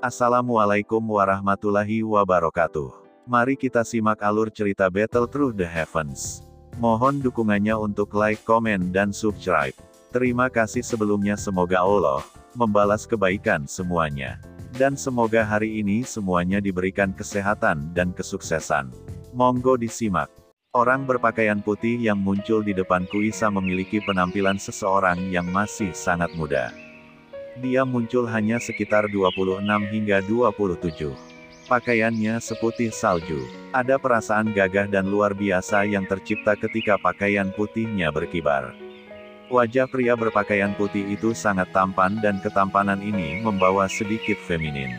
Assalamualaikum warahmatullahi wabarakatuh. Mari kita simak alur cerita Battle Through the Heavens. Mohon dukungannya untuk like, komen, dan subscribe. Terima kasih sebelumnya, semoga Allah membalas kebaikan semuanya. Dan semoga hari ini semuanya diberikan kesehatan dan kesuksesan. Monggo disimak. Orang berpakaian putih yang muncul di depanku Isa memiliki penampilan seseorang yang masih sangat muda. Dia muncul hanya sekitar 26 hingga 27. Pakaiannya seputih salju. Ada perasaan gagah dan luar biasa yang tercipta ketika pakaian putihnya berkibar. Wajah pria berpakaian putih itu sangat tampan dan ketampanan ini membawa sedikit feminin.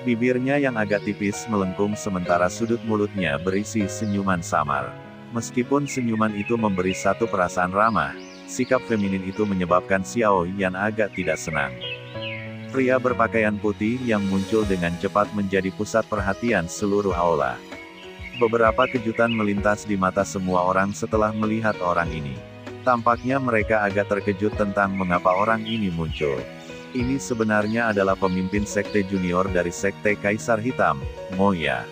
Bibirnya yang agak tipis melengkung sementara sudut mulutnya berisi senyuman samar. Meskipun senyuman itu memberi satu perasaan ramah, sikap feminin itu menyebabkan Xiao Yan agak tidak senang. Pria berpakaian putih yang muncul dengan cepat menjadi pusat perhatian seluruh aula. Beberapa kejutan melintas di mata semua orang setelah melihat orang ini. Tampaknya mereka agak terkejut tentang mengapa orang ini muncul. Ini sebenarnya adalah pemimpin sekte junior dari sekte Kaisar Hitam, Moya.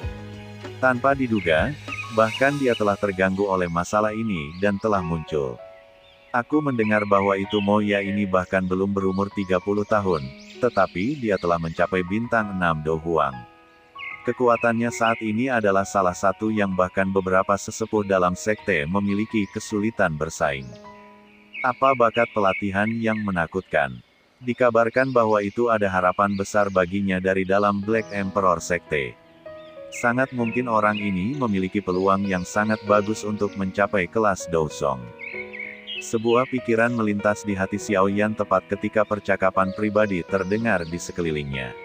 Tanpa diduga, bahkan dia telah terganggu oleh masalah ini dan telah muncul. Aku mendengar bahwa itu Moya ini bahkan belum berumur 30 tahun, tetapi dia telah mencapai bintang 6 Do Huang. Kekuatannya saat ini adalah salah satu yang bahkan beberapa sesepuh dalam sekte memiliki kesulitan bersaing. Apa bakat pelatihan yang menakutkan? Dikabarkan bahwa itu ada harapan besar baginya dari dalam Black Emperor Sekte. Sangat mungkin orang ini memiliki peluang yang sangat bagus untuk mencapai kelas Dousong. Sebuah pikiran melintas di hati Xiao Yan tepat ketika percakapan pribadi terdengar di sekelilingnya.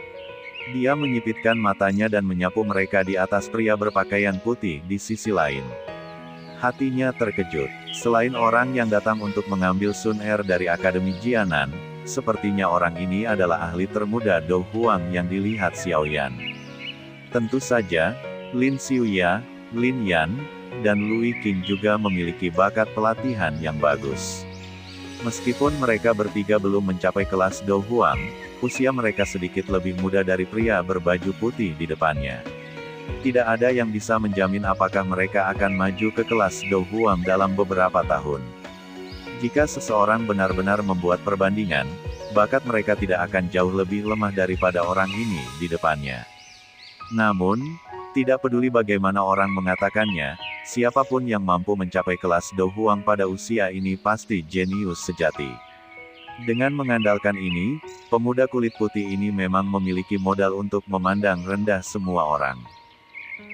Dia menyipitkan matanya dan menyapu mereka di atas pria berpakaian putih di sisi lain. Hatinya terkejut. Selain orang yang datang untuk mengambil Sun Er dari Akademi Jianan, sepertinya orang ini adalah ahli termuda Do Huang yang dilihat Xiao Yan. Tentu saja, Lin Xiuya, Lin Yan, dan Lui Qing juga memiliki bakat pelatihan yang bagus. Meskipun mereka bertiga belum mencapai kelas Do Huang, usia mereka sedikit lebih muda dari pria berbaju putih di depannya. Tidak ada yang bisa menjamin apakah mereka akan maju ke kelas Do Huang dalam beberapa tahun. Jika seseorang benar-benar membuat perbandingan, bakat mereka tidak akan jauh lebih lemah daripada orang ini di depannya. Namun, tidak peduli bagaimana orang mengatakannya, siapapun yang mampu mencapai kelas Do Huang pada usia ini pasti jenius sejati. Dengan mengandalkan ini, pemuda kulit putih ini memang memiliki modal untuk memandang rendah semua orang.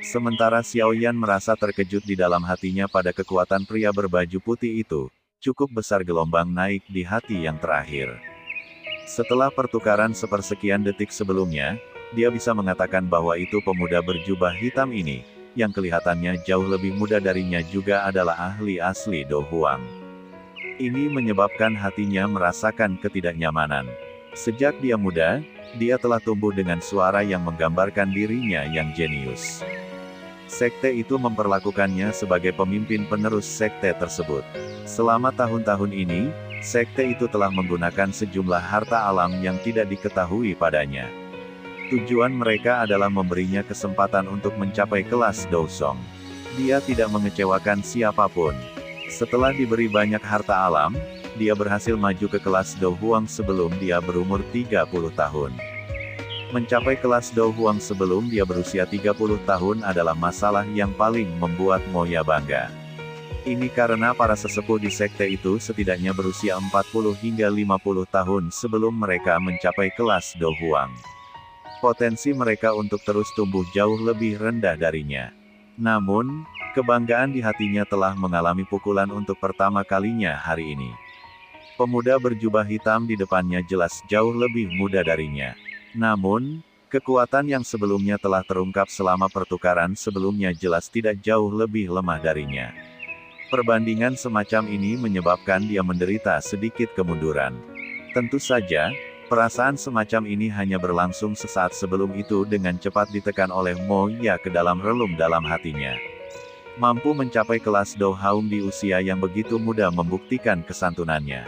Sementara Xiao Yan merasa terkejut di dalam hatinya pada kekuatan pria berbaju putih itu, cukup besar gelombang naik di hati yang terakhir. Setelah pertukaran sepersekian detik sebelumnya, dia bisa mengatakan bahwa itu pemuda berjubah hitam ini, yang kelihatannya jauh lebih muda darinya juga adalah ahli asli Do Huang. Ini menyebabkan hatinya merasakan ketidaknyamanan. Sejak dia muda, dia telah tumbuh dengan suara yang menggambarkan dirinya yang jenius. Sekte itu memperlakukannya sebagai pemimpin penerus sekte tersebut. Selama tahun-tahun ini, sekte itu telah menggunakan sejumlah harta alam yang tidak diketahui padanya. Tujuan mereka adalah memberinya kesempatan untuk mencapai kelas Dousong. Dia tidak mengecewakan siapapun. Setelah diberi banyak harta alam, dia berhasil maju ke kelas Do Huang sebelum dia berumur 30 tahun. Mencapai kelas Do Huang sebelum dia berusia 30 tahun adalah masalah yang paling membuat Moya bangga. Ini karena para sesepuh di sekte itu setidaknya berusia 40 hingga 50 tahun sebelum mereka mencapai kelas Do Huang. Potensi mereka untuk terus tumbuh jauh lebih rendah darinya. Namun, kebanggaan di hatinya telah mengalami pukulan untuk pertama kalinya hari ini. Pemuda berjubah hitam di depannya jelas jauh lebih muda darinya. Namun, kekuatan yang sebelumnya telah terungkap selama pertukaran sebelumnya jelas tidak jauh lebih lemah darinya. Perbandingan semacam ini menyebabkan dia menderita sedikit kemunduran. Tentu saja, perasaan semacam ini hanya berlangsung sesaat sebelum itu dengan cepat ditekan oleh Moya ke dalam relung dalam hatinya. Mampu mencapai kelas Do Huang di usia yang begitu muda membuktikan kesantunannya.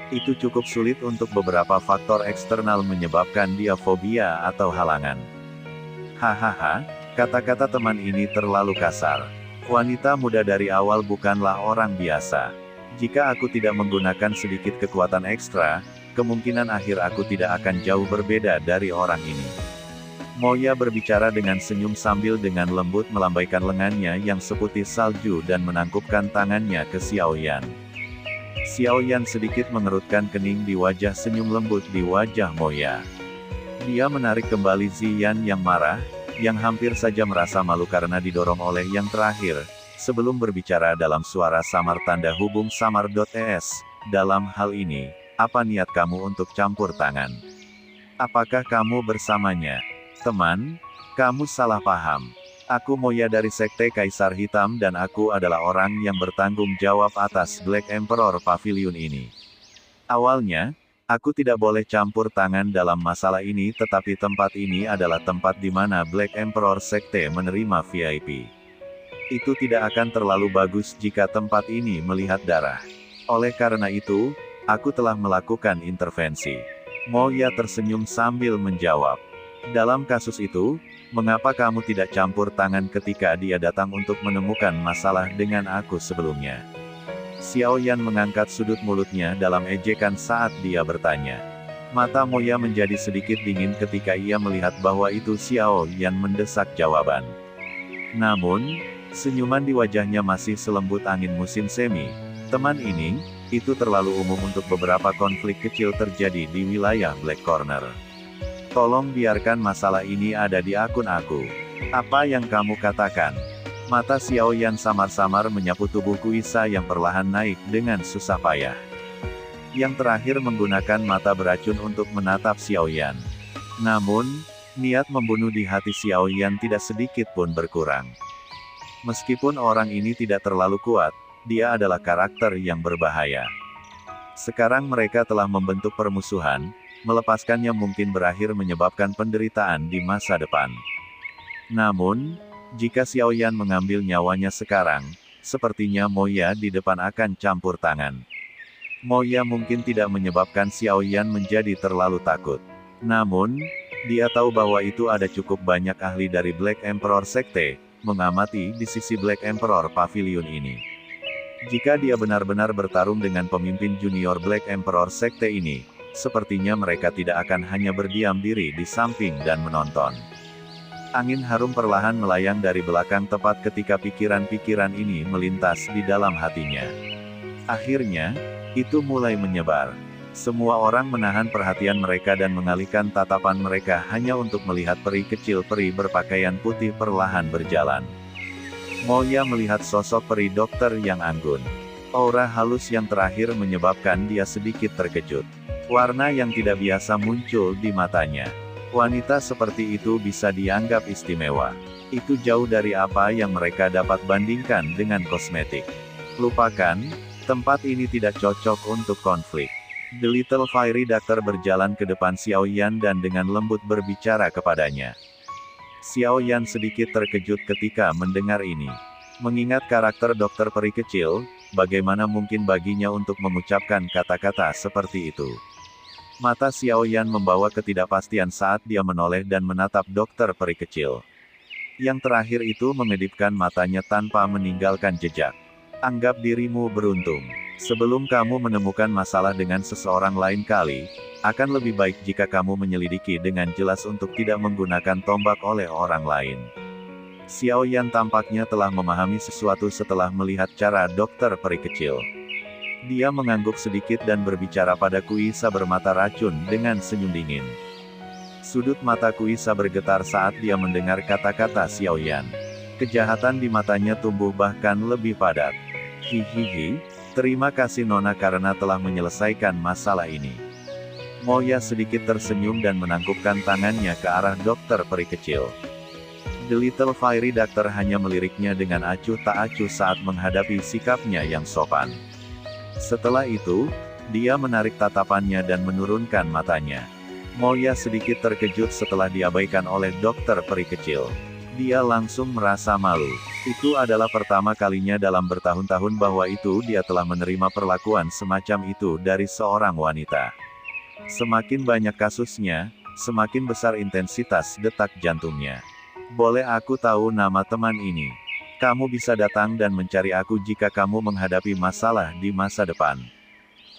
Itu cukup sulit untuk beberapa faktor eksternal menyebabkan dia fobia atau halangan. Hahaha, kata-kata teman ini terlalu kasar. Wanita muda dari awal bukanlah orang biasa. Jika aku tidak menggunakan sedikit kekuatan ekstra, kemungkinan akhir aku tidak akan jauh berbeda dari orang ini. Moya berbicara dengan senyum sambil dengan lembut melambaikan lengannya yang seputih salju dan menangkupkan tangannya ke Xiaoyan. Xiaoyan sedikit mengerutkan kening di wajah, senyum lembut di wajah Moya. Dia menarik kembali Ziyan yang marah, yang hampir saja merasa malu karena didorong oleh yang terakhir, sebelum berbicara dalam suara samar tanda hubung samar.es, dalam hal ini, apa niat kamu untuk campur tangan? Apakah kamu bersamanya? Teman, kamu salah paham. Aku Moya dari Sekte Kaisar Hitam dan aku adalah orang yang bertanggung jawab atas Black Emperor Pavilion ini. Awalnya, aku tidak boleh campur tangan dalam masalah ini, tetapi tempat ini adalah tempat di mana Black Emperor Sekte menerima VIP. Itu tidak akan terlalu bagus jika tempat ini melihat darah. Oleh karena itu, aku telah melakukan intervensi. Moya tersenyum sambil menjawab. Dalam kasus itu, mengapa kamu tidak campur tangan ketika dia datang untuk menemukan masalah dengan aku sebelumnya? Xiaoyan mengangkat sudut mulutnya dalam ejekan saat dia bertanya. Mata Moya menjadi sedikit dingin ketika ia melihat bahwa itu Xiaoyan mendesak jawaban. Namun, senyuman di wajahnya masih selembut angin musim semi. Teman ini, itu terlalu umum untuk beberapa konflik kecil terjadi di wilayah Black Corner. Tolong biarkan masalah ini ada di akun aku. Apa yang kamu katakan? Mata Xiaoyan samar-samar menyapu tubuh Kuisa yang perlahan naik dengan susah payah. Yang terakhir menggunakan mata beracun untuk menatap Xiaoyan. Namun, niat membunuh di hati Xiaoyan tidak sedikit pun berkurang. Meskipun orang ini tidak terlalu kuat, dia adalah karakter yang berbahaya. Sekarang mereka telah membentuk permusuhan, melepaskannya mungkin berakhir menyebabkan penderitaan di masa depan. Namun, jika Xiaoyan mengambil nyawanya sekarang, sepertinya Moya di depan akan campur tangan. Moya mungkin tidak menyebabkan Xiaoyan menjadi terlalu takut. Namun, dia tahu bahwa itu ada cukup banyak ahli dari Black Emperor Sekte, mengamati di sisi Black Emperor Pavilion ini. Jika dia benar-benar bertarung dengan pemimpin junior Black Emperor Sekte ini, sepertinya mereka tidak akan hanya berdiam diri di samping dan menonton. Angin harum perlahan melayang dari belakang tepat ketika pikiran-pikiran ini melintas di dalam hatinya. Akhirnya, itu mulai menyebar. Semua orang menahan perhatian mereka dan mengalihkan tatapan mereka hanya untuk melihat peri kecil peri berpakaian putih perlahan berjalan. Moya melihat sosok peri dokter yang anggun. Aura halus yang terakhir menyebabkan dia sedikit terkejut. Warna yang tidak biasa muncul di matanya. Wanita seperti itu bisa dianggap istimewa. Itu jauh dari apa yang mereka dapat bandingkan dengan kosmetik. Lupakan, tempat ini tidak cocok untuk konflik. The Little Fairy Doctor berjalan ke depan Xiaoyan dan dengan lembut berbicara kepadanya. Xiaoyan sedikit terkejut ketika mendengar ini. Mengingat karakter dokter peri kecil, bagaimana mungkin baginya untuk mengucapkan kata-kata seperti itu? Mata Xiaoyan membawa ketidakpastian saat dia menoleh dan menatap dokter peri kecil. Yang terakhir itu mengedipkan matanya tanpa meninggalkan jejak. Anggap dirimu beruntung. Sebelum kamu menemukan masalah dengan seseorang lain kali, akan lebih baik jika kamu menyelidiki dengan jelas untuk tidak menggunakan tombak oleh orang lain. Xiaoyan tampaknya telah memahami sesuatu setelah melihat cara dokter peri kecil. Dia mengangguk sedikit dan berbicara pada Kuisa bermata racun dengan senyum dingin. Sudut mata Kuisa bergetar saat dia mendengar kata-kata Xiaoyan. Kejahatan di matanya tumbuh bahkan lebih padat. Hihihi, terima kasih Nona karena telah menyelesaikan masalah ini. Moya sedikit tersenyum dan menangkupkan tangannya ke arah dokter peri kecil. The Little Fairy Doctor hanya meliriknya dengan acuh tak acuh saat menghadapi sikapnya yang sopan. Setelah itu, dia menarik tatapannya dan menurunkan matanya. Moya sedikit terkejut setelah diabaikan oleh dokter peri kecil. Dia langsung merasa malu. Itu adalah pertama kalinya dalam bertahun-tahun bahwa dia telah menerima perlakuan semacam itu dari seorang wanita. Semakin banyak kasusnya, semakin besar intensitas detak jantungnya. Boleh aku tahu nama teman ini? Kamu bisa datang dan mencari aku jika kamu menghadapi masalah di masa depan.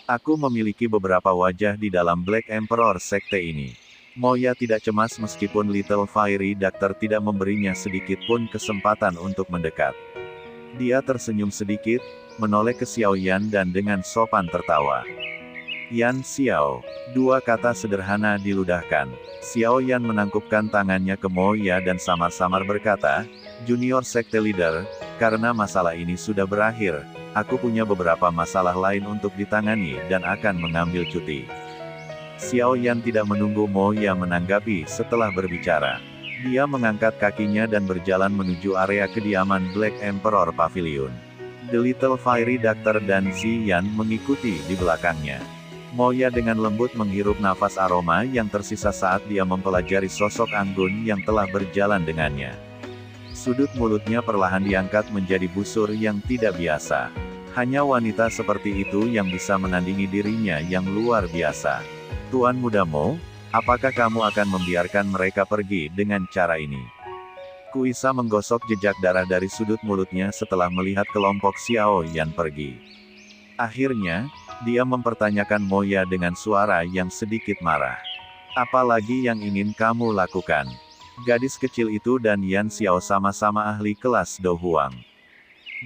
Aku memiliki beberapa wajah di dalam Black Emperor sekte ini. Moya tidak cemas meskipun Little Fiery Doctor tidak memberinya sedikit pun kesempatan untuk mendekat. Dia tersenyum sedikit, menoleh ke Xiao Yan dan dengan sopan tertawa. Yan Xiao. Dua kata sederhana diludahkan. Xiao Yan menangkupkan tangannya ke Moya dan samar-samar berkata, Junior Sekte Leader, karena masalah ini sudah berakhir, aku punya beberapa masalah lain untuk ditangani dan akan mengambil cuti. Xiao Yan tidak menunggu Moya menanggapi setelah berbicara. Dia mengangkat kakinya dan berjalan menuju area kediaman Black Emperor Pavilion. The Little Fiery Doctor dan Ziyan mengikuti di belakangnya. Moya dengan lembut menghirup nafas aroma yang tersisa saat dia mempelajari sosok anggun yang telah berjalan dengannya. Sudut mulutnya perlahan diangkat menjadi busur yang tidak biasa. Hanya wanita seperti itu yang bisa menandingi dirinya yang luar biasa. Tuan Muda Mo, apakah kamu akan membiarkan mereka pergi dengan cara ini? Kuisa menggosok jejak darah dari sudut mulutnya setelah melihat kelompok Xiao Yan pergi. Akhirnya, dia mempertanyakan Moya dengan suara yang sedikit marah. Apalagi yang ingin kamu lakukan? Gadis kecil itu dan Yan Xiao sama-sama ahli kelas Do Huang.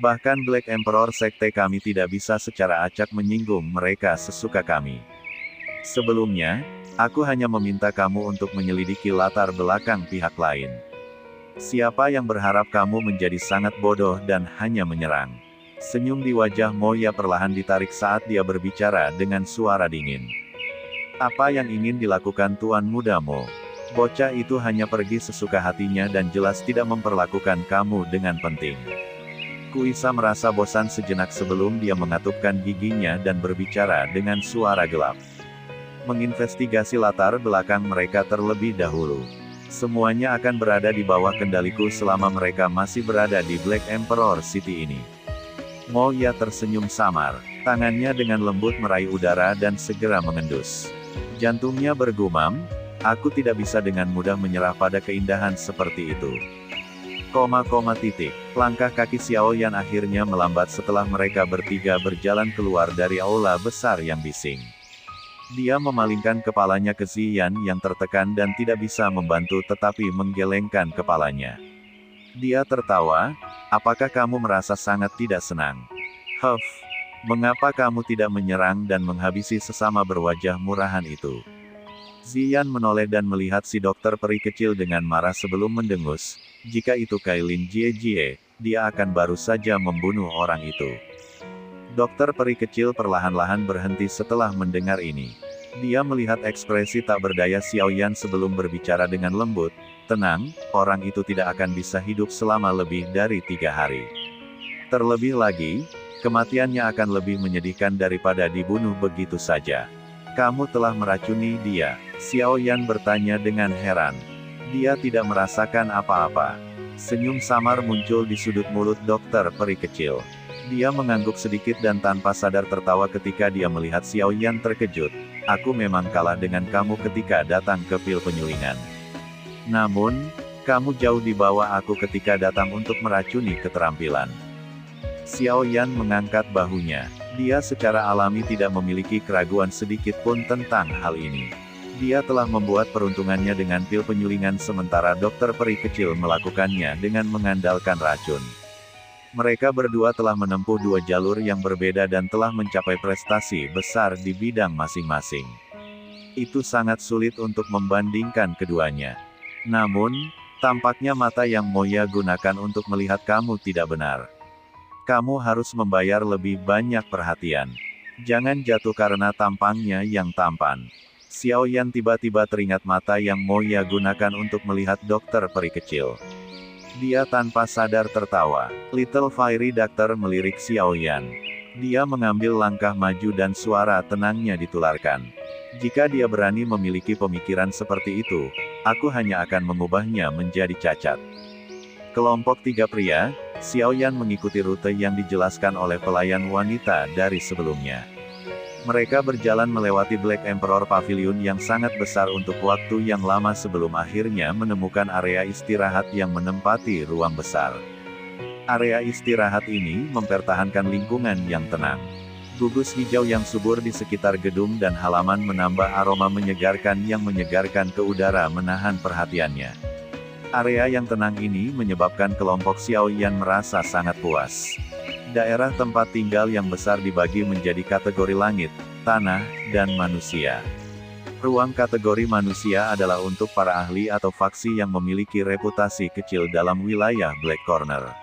Bahkan Black Emperor sekte kami tidak bisa secara acak menyinggung mereka sesuka kami. Sebelumnya, aku hanya meminta kamu untuk menyelidiki latar belakang pihak lain. Siapa yang berharap kamu menjadi sangat bodoh dan hanya menyerang? Senyum di wajah Moya perlahan ditarik saat dia berbicara dengan suara dingin. Apa yang ingin dilakukan Tuan Muda Mo? Bocah itu hanya pergi sesuka hatinya dan jelas tidak memperlakukan kamu dengan penting. Kuisa merasa bosan sejenak sebelum dia mengatupkan giginya dan berbicara dengan suara gelap. Menginvestigasi latar belakang mereka terlebih dahulu. Semuanya akan berada di bawah kendaliku selama mereka masih berada di Black Emperor City ini. Moya tersenyum samar. Tangannya dengan lembut meraih udara dan segera mengendus. Jantungnya bergumam, aku tidak bisa dengan mudah menyerah pada keindahan seperti itu. Langkah kaki Xiao Yan akhirnya melambat setelah mereka bertiga berjalan keluar dari aula besar yang bising. Dia memalingkan kepalanya ke Ziyan yang tertekan dan tidak bisa membantu tetapi menggelengkan kepalanya. Dia tertawa, apakah kamu merasa sangat tidak senang? Huff, mengapa kamu tidak menyerang dan menghabisi sesama berwajah murahan itu? Ziyan menoleh dan melihat si dokter peri kecil dengan marah sebelum mendengus, jika itu Kailin Jie, dia akan baru saja membunuh orang itu. Dokter peri kecil perlahan-lahan berhenti setelah mendengar ini. Dia melihat ekspresi tak berdaya Xiao Yan sebelum berbicara dengan lembut, tenang, orang itu tidak akan bisa hidup selama lebih dari 3 hari. Terlebih lagi, kematiannya akan lebih menyedihkan daripada dibunuh begitu saja. Kamu telah meracuni dia, Xiao Yan bertanya dengan heran. Dia tidak merasakan apa-apa. Senyum samar muncul di sudut mulut dokter peri kecil. Dia mengangguk sedikit dan tanpa sadar tertawa ketika dia melihat Xiao Yan terkejut. Aku memang kalah dengan kamu ketika datang ke pil penyulingan. Namun, kamu jauh di bawah aku ketika datang untuk meracuni keterampilan. Xiao Yan mengangkat bahunya. Dia secara alami tidak memiliki keraguan sedikit pun tentang hal ini. Dia telah membuat peruntungannya dengan pil penyulingan sementara dokter peri kecil melakukannya dengan mengandalkan racun. Mereka berdua telah menempuh 2 jalur yang berbeda dan telah mencapai prestasi besar di bidang masing-masing. Itu sangat sulit untuk membandingkan keduanya. Namun, tampaknya mata yang Moya gunakan untuk melihat kamu tidak benar. Kamu harus membayar lebih banyak perhatian. Jangan jatuh karena tampangnya yang tampan. Xiao Yan tiba-tiba teringat mata yang Moya gunakan untuk melihat dokter peri kecil. Dia tanpa sadar tertawa. Little Fiery Doctor melirik Xiao Yan. Dia mengambil langkah maju dan suara tenangnya ditularkan. Jika dia berani memiliki pemikiran seperti itu, aku hanya akan mengubahnya menjadi cacat. Kelompok 3 pria, Xiaoyan mengikuti rute yang dijelaskan oleh pelayan wanita dari sebelumnya. Mereka berjalan melewati Black Emperor Pavilion yang sangat besar untuk waktu yang lama sebelum akhirnya menemukan area istirahat yang menempati ruang besar. Area istirahat ini mempertahankan lingkungan yang tenang. Gugus hijau yang subur di sekitar gedung dan halaman menambah aroma menyegarkan yang menyegarkan ke udara menahan perhatiannya. Area yang tenang ini menyebabkan kelompok Xiaoyan merasa sangat puas. Daerah tempat tinggal yang besar dibagi menjadi kategori langit, tanah, dan manusia. Ruang kategori manusia adalah untuk para ahli atau faksi yang memiliki reputasi kecil dalam wilayah Black Corner.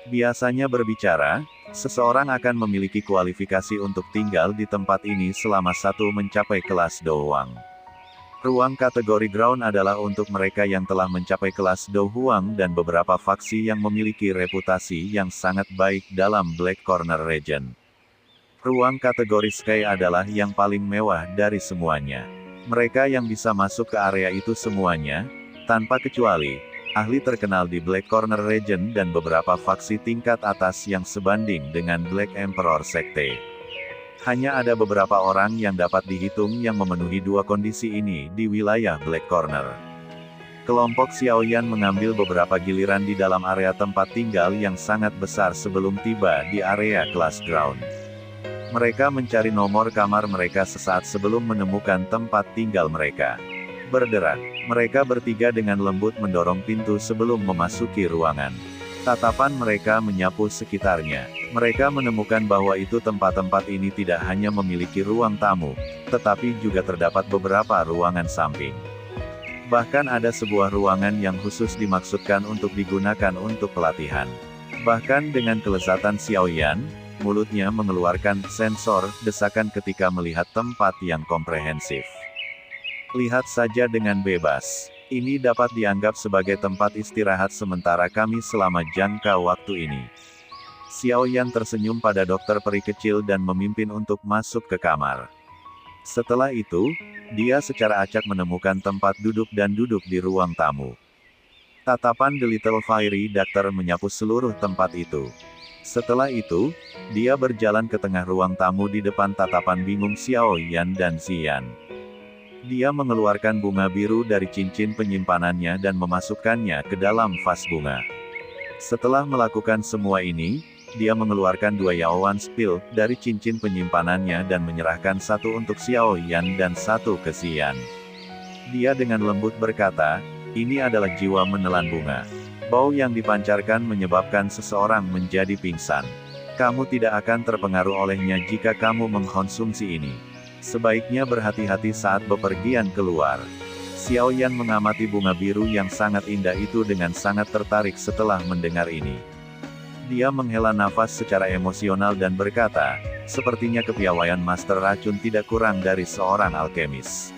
Biasanya berbicara, seseorang akan memiliki kualifikasi untuk tinggal di tempat ini selama mencapai kelas Douhuang. Ruang kategori ground adalah untuk mereka yang telah mencapai kelas Douhuang dan beberapa faksi yang memiliki reputasi yang sangat baik dalam Black Corner Region. Ruang kategori sky adalah yang paling mewah dari semuanya. Mereka yang bisa masuk ke area itu semuanya, tanpa kecuali, ahli terkenal di Black Corner Region dan beberapa faksi tingkat atas yang sebanding dengan Black Emperor Sekte. Hanya ada beberapa orang yang dapat dihitung yang memenuhi dua kondisi ini di wilayah Black Corner. Kelompok Xiaoyan mengambil beberapa giliran di dalam area tempat tinggal yang sangat besar sebelum tiba di area kelas ground. Mereka mencari nomor kamar mereka sesaat sebelum menemukan tempat tinggal mereka. Berderak, mereka bertiga dengan lembut mendorong pintu sebelum memasuki ruangan. Tatapan mereka menyapu sekitarnya. Mereka menemukan bahwa tempat-tempat ini tidak hanya memiliki ruang tamu, tetapi juga terdapat beberapa ruangan samping. Bahkan ada sebuah ruangan yang khusus dimaksudkan untuk digunakan untuk pelatihan. Bahkan dengan kelezatan Xiaoyan, mulutnya mengeluarkan sensor desakan ketika melihat tempat yang komprehensif. Lihat saja dengan bebas. Ini dapat dianggap sebagai tempat istirahat sementara kami selama jangka waktu ini. Xiaoyan tersenyum pada dokter peri kecil dan memimpin untuk masuk ke kamar. Setelah itu, dia secara acak menemukan tempat duduk dan duduk di ruang tamu. Tatapan The Little Fairy Doctor menyapu seluruh tempat itu. Setelah itu, dia berjalan ke tengah ruang tamu di depan tatapan bingung Xiaoyan dan Xian. Dia mengeluarkan bunga biru dari cincin penyimpanannya dan memasukkannya ke dalam vas bunga. Setelah melakukan semua ini, dia mengeluarkan 2 Yaowan Spill dari cincin penyimpanannya dan menyerahkan satu untuk Xiaoyan dan satu ke Xian. Dia dengan lembut berkata, ini adalah jiwa menelan bunga. Bau yang dipancarkan menyebabkan seseorang menjadi pingsan. Kamu tidak akan terpengaruh olehnya jika kamu mengkonsumsi ini. Sebaiknya berhati-hati saat bepergian keluar. Xiaoyan mengamati bunga biru yang sangat indah itu dengan sangat tertarik setelah mendengar ini. Dia menghela nafas secara emosional dan berkata, sepertinya kepiawaian Master Racun tidak kurang dari seorang alkemis.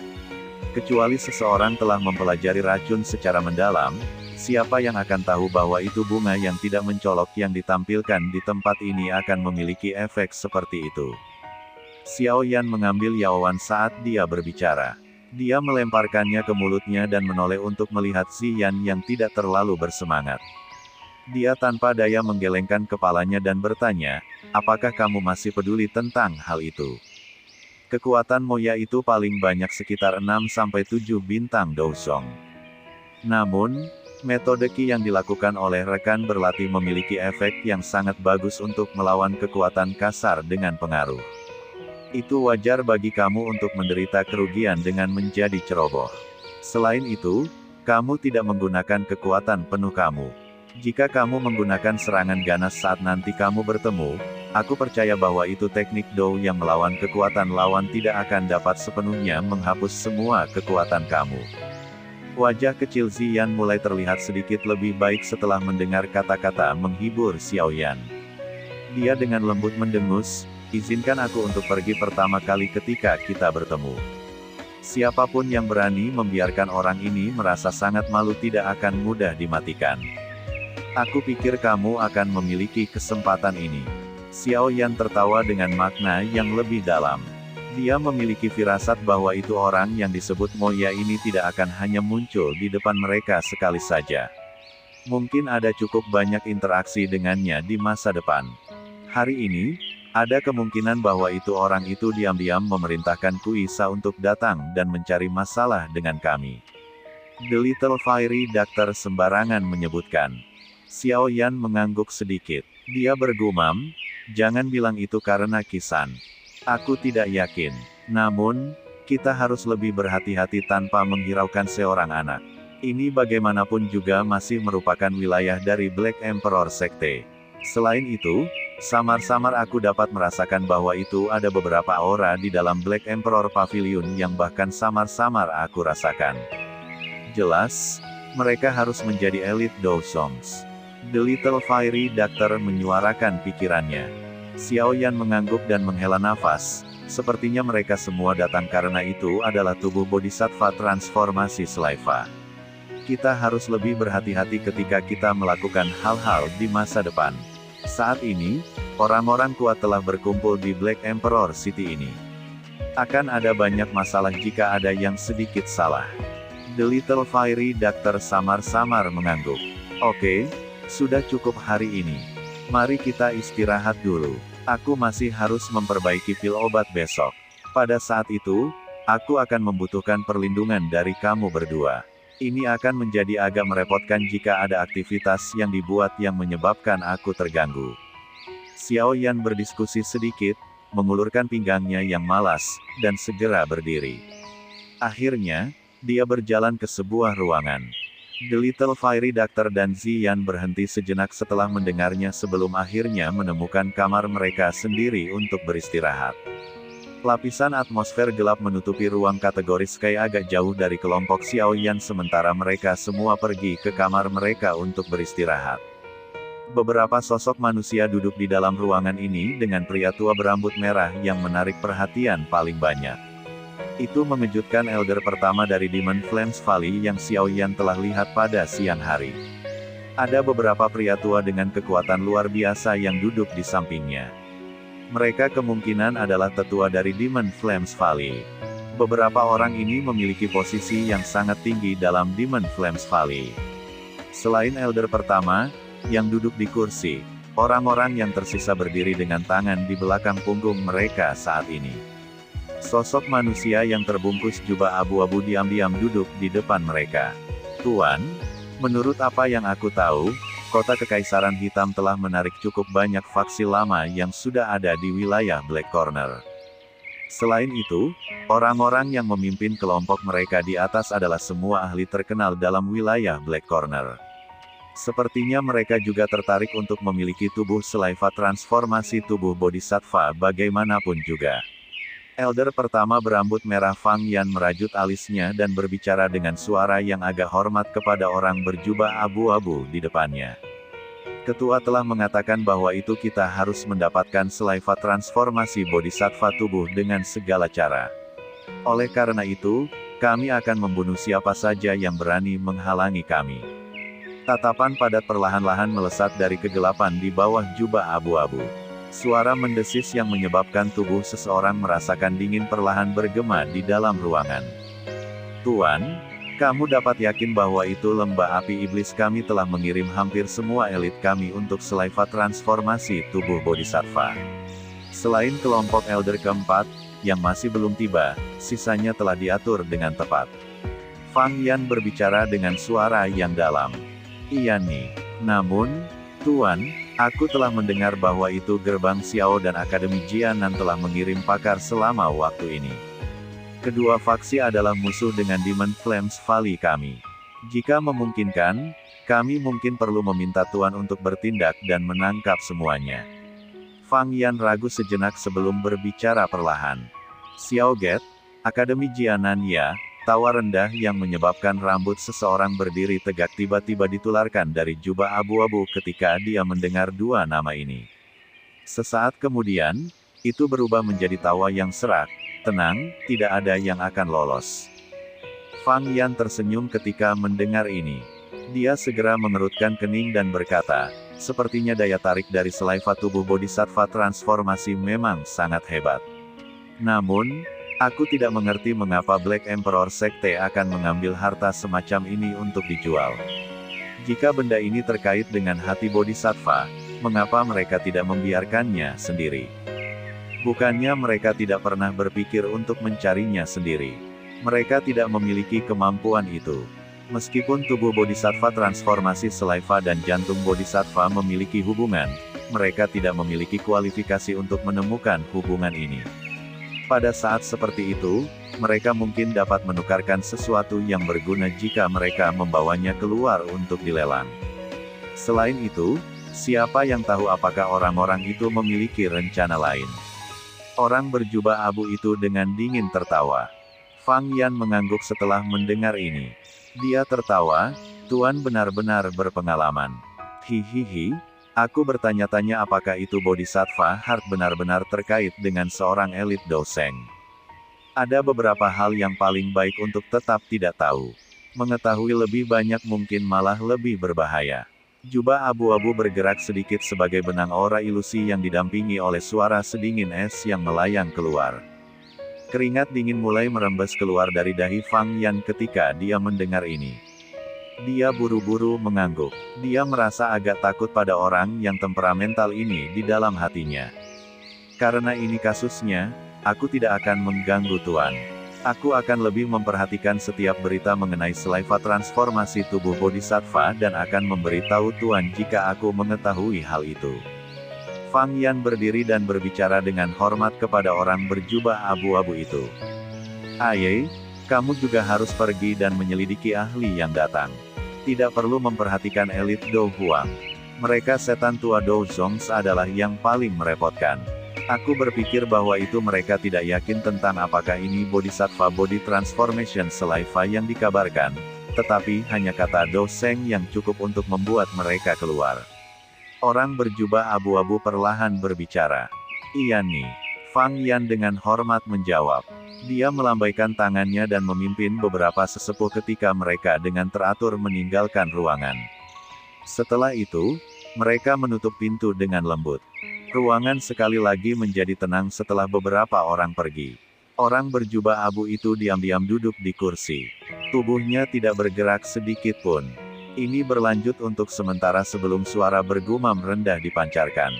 Kecuali seseorang telah mempelajari racun secara mendalam, siapa yang akan tahu bahwa itu bunga yang tidak mencolok yang ditampilkan di tempat ini akan memiliki efek seperti itu. Xiaoyan mengambil Yaowan saat dia berbicara. Dia melemparkannya ke mulutnya dan menoleh untuk melihat Xian yang tidak terlalu bersemangat. Dia tanpa daya menggelengkan kepalanya dan bertanya, apakah kamu masih peduli tentang hal itu? Kekuatan Moya itu paling banyak sekitar 6-7 bintang Dousong. Namun, metode Qi yang dilakukan oleh rekan berlatih memiliki efek yang sangat bagus untuk melawan kekuatan kasar dengan pengaruh. Itu wajar bagi kamu untuk menderita kerugian dengan menjadi ceroboh. Selain itu, kamu tidak menggunakan kekuatan penuh kamu. Jika kamu menggunakan serangan ganas saat nanti kamu bertemu, aku percaya bahwa itu teknik Dou yang melawan kekuatan lawan tidak akan dapat sepenuhnya menghapus semua kekuatan kamu. Wajah kecil Xian mulai terlihat sedikit lebih baik setelah mendengar kata-kata menghibur Xiaoyan. Dia dengan lembut mendengus, izinkan aku untuk pergi pertama kali ketika kita bertemu. Siapapun yang berani membiarkan orang ini merasa sangat malu tidak akan mudah dimatikan. Aku pikir kamu akan memiliki kesempatan ini. Xiaoyan tertawa dengan makna yang lebih dalam. Dia memiliki firasat bahwa itu orang yang disebut Moya ini tidak akan hanya muncul di depan mereka sekali saja. Mungkin ada cukup banyak interaksi dengannya di masa depan. Hari ini, ada kemungkinan bahwa orang itu diam-diam memerintahkan Kuisa untuk datang dan mencari masalah dengan kami. The Little Fiery Doctor sembarangan menyebutkan. Xiao Yan mengangguk sedikit. Dia bergumam, jangan bilang itu karena Kisan. Aku tidak yakin. Namun, kita harus lebih berhati-hati tanpa menghiraukan seorang anak. Ini bagaimanapun juga masih merupakan wilayah dari Black Emperor Sekte. Selain itu, samar-samar aku dapat merasakan bahwa itu ada beberapa aura di dalam Black Emperor Pavilion yang bahkan samar-samar aku rasakan. Jelas, mereka harus menjadi elit Dosongs. The Little Fiery Doctor menyuarakan pikirannya. Xiao Yan mengangguk dan menghela nafas. Sepertinya mereka semua datang karena itu adalah tubuh Bodhisattva transformasi Sliva. Kita harus lebih berhati-hati ketika kita melakukan hal-hal di masa depan. Saat ini, orang-orang kuat telah berkumpul di Black Emperor City ini. Akan ada banyak masalah jika ada yang sedikit salah. The Little Fiery Doctor samar-samar mengangguk. Oke, sudah cukup hari ini. Mari kita istirahat dulu. Aku masih harus memperbaiki pil obat besok. Pada saat itu, aku akan membutuhkan perlindungan dari kamu berdua. Ini akan menjadi agak merepotkan jika ada aktivitas yang dibuat yang menyebabkan aku terganggu. Xiao Yan berdiskusi sedikit, mengulurkan pinggangnya yang malas, dan segera berdiri. Akhirnya, dia berjalan ke sebuah ruangan. The Little Fiery Doctor dan Ziyan berhenti sejenak setelah mendengarnya sebelum akhirnya menemukan kamar mereka sendiri untuk beristirahat. Lapisan atmosfer gelap menutupi ruang kategori Sky agak jauh dari kelompok Xiao Yan sementara mereka semua pergi ke kamar mereka untuk beristirahat. Beberapa sosok manusia duduk di dalam ruangan ini dengan pria tua berambut merah yang menarik perhatian paling banyak. Itu mengejutkan elder pertama dari Demon Flames Valley yang Xiao Yan telah lihat pada siang hari. Ada beberapa pria tua dengan kekuatan luar biasa yang duduk di sampingnya. Mereka kemungkinan adalah tetua dari Demon Flames Valley. Beberapa orang ini memiliki posisi yang sangat tinggi dalam Demon Flames Valley. Selain elder pertama, yang duduk di kursi, orang-orang yang tersisa berdiri dengan tangan di belakang punggung mereka saat ini. Sosok manusia yang terbungkus jubah abu-abu diam-diam duduk di depan mereka. Tuan, menurut apa yang aku tahu, Kota Kekaisaran Hitam telah menarik cukup banyak faksi lama yang sudah ada di wilayah Black Corner. Selain itu, orang-orang yang memimpin kelompok mereka di atas adalah semua ahli terkenal dalam wilayah Black Corner. Sepertinya mereka juga tertarik untuk memiliki tubuh Sliva transformasi tubuh Bodhisattva bagaimanapun juga. Elder pertama berambut merah Fang Yan merajut alisnya dan berbicara dengan suara yang agak hormat kepada orang berjubah abu-abu di depannya. Ketua telah mengatakan bahwa itu kita harus mendapatkan Sliva transformasi Bodhisattva tubuh dengan segala cara. Oleh karena itu, kami akan membunuh siapa saja yang berani menghalangi kami. Tatapan padat perlahan-lahan melesat dari kegelapan di bawah jubah abu-abu. Suara mendesis yang menyebabkan tubuh seseorang merasakan dingin perlahan bergema di dalam ruangan. Tuan, kamu dapat yakin bahwa itu lembah api iblis kami telah mengirim hampir semua elit kami untuk Sliva transformasi tubuh Bodhisattva. Selain kelompok elder keempat, yang masih belum tiba, sisanya telah diatur dengan tepat. Fang Yan berbicara dengan suara yang dalam. Iya nih. Namun, Tuan, aku telah mendengar bahwa itu gerbang Xiao dan Akademi Jianan telah mengirim pakar selama waktu ini. Kedua faksi adalah musuh dengan Demon Flames Valley kami. Jika memungkinkan, kami mungkin perlu meminta Tuan untuk bertindak dan menangkap semuanya. Fang Yan ragu sejenak sebelum berbicara perlahan. Xiao Get, Akademi Jianan ya. Tawa rendah yang menyebabkan rambut seseorang berdiri tegak tiba-tiba ditularkan dari jubah abu-abu ketika dia mendengar dua nama ini. Sesaat kemudian, itu berubah menjadi tawa yang serak. Tenang, tidak ada yang akan lolos. Fang Yan tersenyum ketika mendengar ini. Dia segera mengerutkan kening dan berkata, sepertinya daya tarik dari Sliva tubuh Bodhisattva transformasi memang sangat hebat. Namun, aku tidak mengerti mengapa Black Emperor Sekte akan mengambil harta semacam ini untuk dijual. Jika benda ini terkait dengan hati bodhisattva, mengapa mereka tidak membiarkannya sendiri? Bukannya mereka tidak pernah berpikir untuk mencarinya sendiri. Mereka tidak memiliki kemampuan itu. Meskipun tubuh bodhisattva transformasi Salaiva dan jantung bodhisattva memiliki hubungan, mereka tidak memiliki kualifikasi untuk menemukan hubungan ini. Pada saat seperti itu, mereka mungkin dapat menukarkan sesuatu yang berguna jika mereka membawanya keluar untuk dilelang. Selain itu, siapa yang tahu apakah orang-orang itu memiliki rencana lain? Orang berjubah abu itu dengan dingin tertawa. Fang Yan mengangguk setelah mendengar ini. Dia tertawa, "Tuan benar-benar berpengalaman. Hihihi, aku bertanya-tanya apakah itu Bodhisattva Heart benar-benar terkait dengan seorang elit doseng. Ada beberapa hal yang paling baik untuk tetap tidak tahu. Mengetahui lebih banyak mungkin malah lebih berbahaya." Jubah abu-abu bergerak sedikit sebagai benang aura ilusi yang didampingi oleh suara sedingin es yang melayang keluar. Keringat dingin mulai merembes keluar dari dahi Fang Yan ketika dia mendengar ini. Dia buru-buru mengangguk. Dia merasa agak takut pada orang yang temperamental ini di dalam hatinya. "Karena ini kasusnya, aku tidak akan mengganggu Tuan. Aku akan lebih memperhatikan setiap berita mengenai Salaiva transformasi tubuh bodhisattva dan akan memberitahu Tuan jika aku mengetahui hal itu." Fang Yan berdiri dan berbicara dengan hormat kepada orang berjubah abu-abu itu. "Aye, kamu juga harus pergi dan menyelidiki ahli yang datang. Tidak perlu memperhatikan elit Do Huang. Mereka setan tua Do Zongs adalah yang paling merepotkan. Aku berpikir bahwa itu mereka tidak yakin tentang apakah ini Bodhisattva Body Transformation Salaiva yang dikabarkan, tetapi hanya kata Do Seng yang cukup untuk membuat mereka keluar." Orang berjubah abu-abu perlahan berbicara. "Iya nih." Fang Yan dengan hormat menjawab. Dia melambaikan tangannya dan memimpin beberapa sesepuh ketika mereka dengan teratur meninggalkan ruangan. Setelah itu, mereka menutup pintu dengan lembut. Ruangan sekali lagi menjadi tenang setelah beberapa orang pergi. Orang berjubah abu itu diam-diam duduk di kursi. Tubuhnya tidak bergerak sedikit pun. Ini berlanjut untuk sementara sebelum suara bergumam rendah dipancarkan.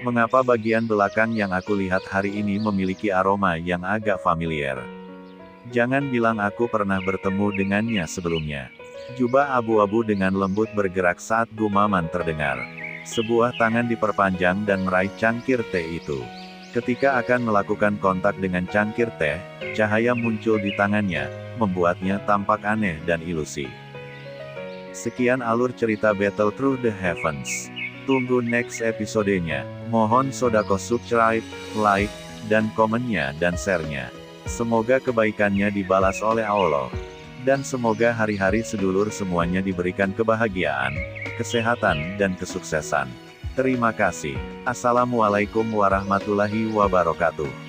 "Mengapa bagian belakang yang aku lihat hari ini memiliki aroma yang agak familiar? Jangan bilang aku pernah bertemu dengannya sebelumnya." Jubah abu-abu dengan lembut bergerak saat gumaman terdengar. Sebuah tangan diperpanjang dan meraih cangkir teh itu. Ketika akan melakukan kontak dengan cangkir teh, cahaya muncul di tangannya, membuatnya tampak aneh dan ilusi. Sekian alur cerita Battle Through the Heavens. Tunggu next episodenya. Mohon sodako subscribe, like, dan komennya dan share-nya. Semoga kebaikannya dibalas oleh Allah. Dan semoga hari-hari sedulur semuanya diberikan kebahagiaan, kesehatan, dan kesuksesan. Terima kasih. Assalamualaikum warahmatullahi wabarakatuh.